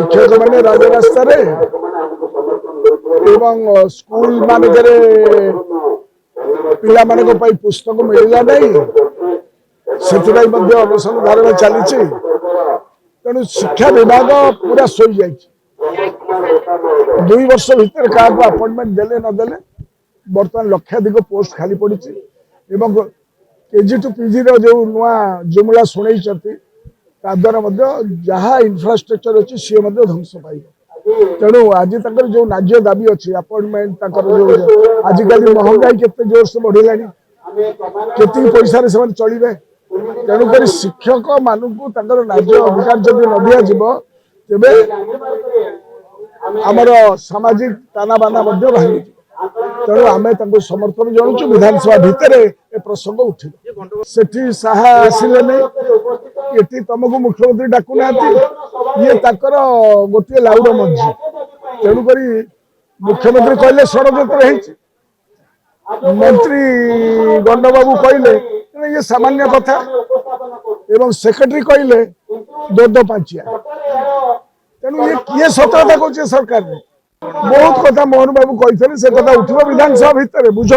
शिक्षक मैंने राजरास्ता स्कूल मानकरे पिला मानक पुस्तक मिलला नहीं से अनशन धारणा चली तेणु शिक्षा विभाग पूरा शोई जा 2 वर्ष भितर क्या अपॉइंटमेंट देले नदेले बर्तमान लक्षाधिक पोस्ट खाली पड़ी केजी टू पीजी जो नुआ जुमला शुणी द्वारा जहाँ इन्फ्रास्ट्रक्चर अच्छी सी ध्वंस पाइब तेणु आज जो न्याय दाबी अच्छी अपॉइंटमेंट जो आजिकल महंगाई केते जोर से बढ़ला के पैसा से चलिए तेणुक शिक्षक मानू न्याय अधिकार जब न दिज्व तेरे आमर सामाजिक ताना बाना भांगी तेणु आम समर्थन जनाऊँ विधानसभा भितर ए प्रसंग उठिल सेठी साहा आसिले नहीं ये तुमको मुख्यमंत्री डाकू ना ये गोटे लाउड मंजी तेणुक मुख्यमंत्री कहले षड्यंत्र मंत्री गंडबाबू कहले ये सामान्य कथा एवं सेक्रेटरी कहले दो पांचिया तेणु ये किए सतर्कता कर सरकार ने बहुत कथा मोहन बाबू कहते से कथा उठिब विधानसभा भितर बुझ